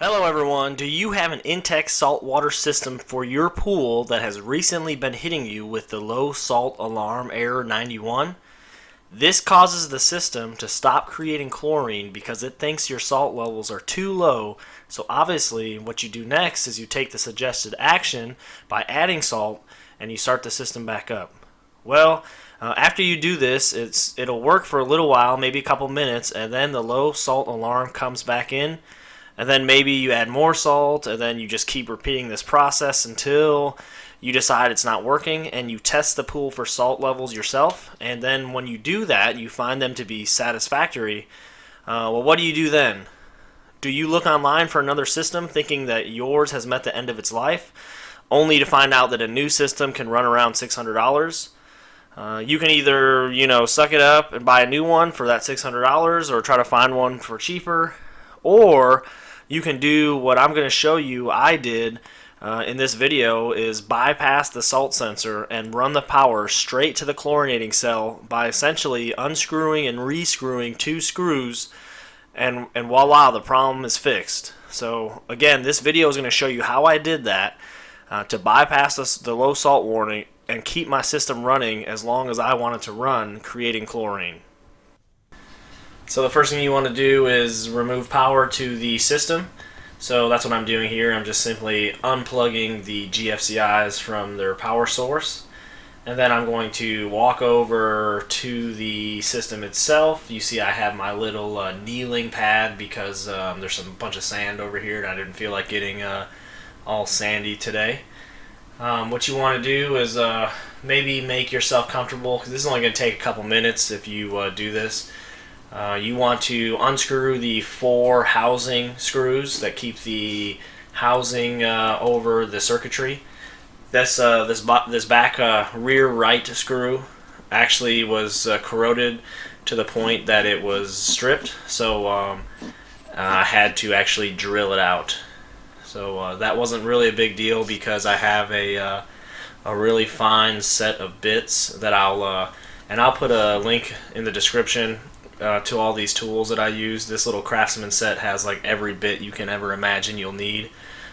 Hello everyone, do you have an Intex saltwater system for your pool that has recently been hitting you with the low salt alarm error 91? This causes the system to stop creating chlorine because it thinks your salt levels are too low, so obviously what you do next is you take the suggested action by adding salt and you start the system back up. Well, after you do this, it'll work for a little while, maybe a couple minutes, and then the low salt alarm comes back in. And then maybe you add more salt, and then you just keep repeating this process until you decide it's not working, and you test the pool for salt levels yourself. And then when you do that, you find them to be satisfactory. Well, what do you do then? Do you look online for another system thinking that yours has met the end of its life, only to find out that a new system can run around $600? You can either, suck it up and buy a new one for that $600 or try to find one for cheaper, or you can do what I'm going to show you I did in this video, is bypass the salt sensor and run the power straight to the chlorinating cell by essentially unscrewing and rescrewing two screws, and voila, the problem is fixed. So again, this video is going to show you how I did that to bypass the low salt warning and keep my system running as long as I want it to run, creating chlorine. So the first thing you want to do is remove power to the system. So that's what I'm doing here. I'm just simply unplugging the GFCIs from their power source. And then I'm going to walk over to the system itself. You see I have my little kneeling pad because there's a bunch of sand over here and I didn't feel like getting all sandy today. What you want to do is maybe make yourself comfortable, because this is only going to take a couple minutes if you do this. You want to unscrew the 4 housing screws that keep the housing over the circuitry. This back rear right screw actually was corroded to the point that it was stripped, so I had to actually drill it out. So that wasn't really a big deal because I have a really fine set of bits that I'll put a link in the description to all these tools that I use. This little Craftsman set has like every bit you can ever imagine you'll need,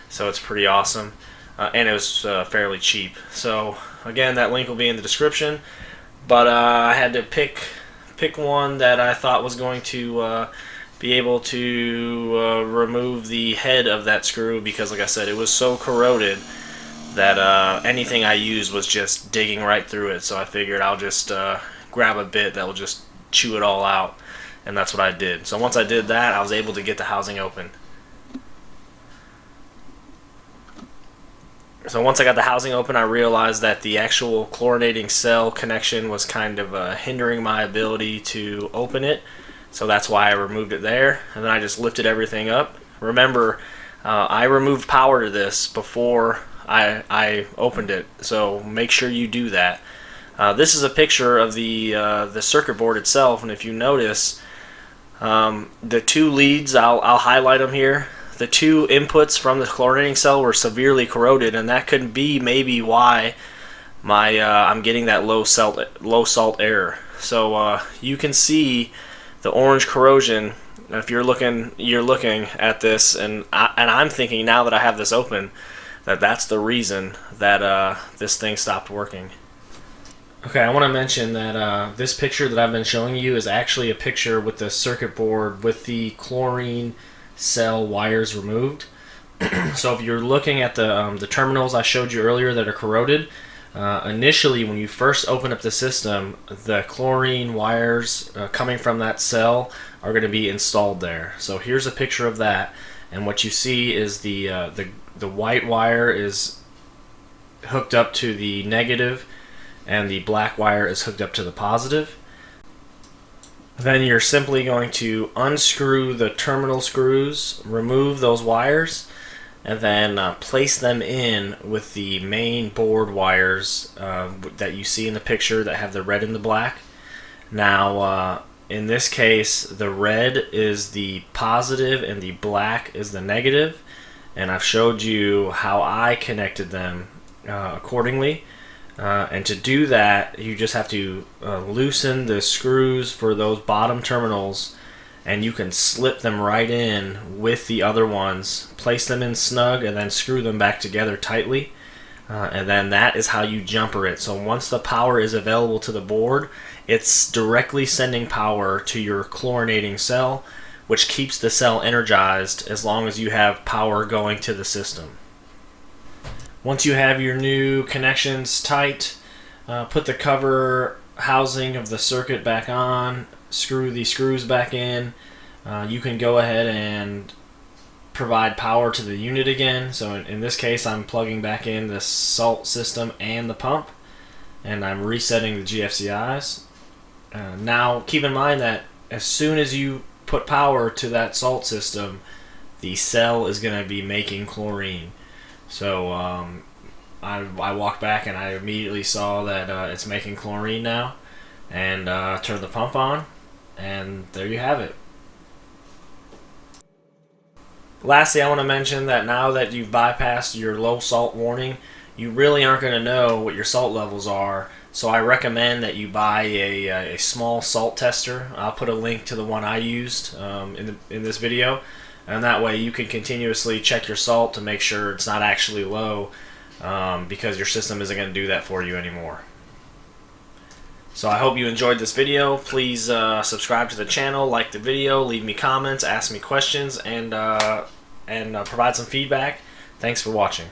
so it's pretty awesome, and it was fairly cheap. So again, that link will be in the description, but I had to pick one that I thought was going to be able to remove the head of that screw, because like I said, it was so corroded that anything I used was just digging right through it. So I figured I'll just grab a bit that will just chew it all out, and that's what I did. So once I did that, I was able to get the housing open. So once I got the housing open, I realized that the actual chlorinating cell connection was kind of hindering my ability to open it, so that's why I removed it there, and then I just lifted everything up. Remember, I removed power to this before I opened it, so make sure you do that. This is a picture of the circuit board itself, and if you notice, the 2 leads, I'll highlight them here. The 2 inputs from the chlorinating cell were severely corroded, and that could be maybe why I'm getting that low salt error. So you can see the orange corrosion. If you're looking at this, and I'm thinking now that I have this open, that's the reason that this thing stopped working. Okay, I want to mention that this picture that I've been showing you is actually a picture with the circuit board with the chlorine cell wires removed. So if you're looking at the terminals I showed you earlier that are corroded, initially when you first open up the system, the chlorine wires coming from that cell are going to be installed there. So here's a picture of that, and what you see is the white wire is hooked up to the negative, and the black wire is hooked up to the positive. Then you're simply going to unscrew the terminal screws, remove those wires, and then place them in with the main board wires that you see in the picture that have the red and the black. Now in this case, the red is the positive and the black is the negative, and I've showed you how I connected them accordingly. And to do that, you just have to loosen the screws for those bottom terminals and you can slip them right in with the other ones, place them in snug, and then screw them back together tightly. And then that is how you jumper it. So once the power is available to the board, it's directly sending power to your chlorinating cell, which keeps the cell energized as long as you have power going to the system. Once you have your new connections tight, put the cover housing of the circuit back on, screw the screws back in. You can go ahead and provide power to the unit again. So in this case, I'm plugging back in the salt system and the pump, and I'm resetting the GFCIs. Now keep in mind that as soon as you put power to that salt system, the cell is going to be making chlorine. So I walked back and I immediately saw that it's making chlorine now, and turned the pump on, and there you have it. Lastly, I want to mention that now that you've bypassed your low salt warning, you really aren't going to know what your salt levels are. So I recommend that you buy a small salt tester. I'll put a link to the one I used in this video, and that way you can continuously check your salt to make sure it's not actually low, because your system isn't going to do that for you anymore. So I hope you enjoyed this video. Please subscribe to the channel, like the video, leave me comments, ask me questions, and provide some feedback. Thanks for watching.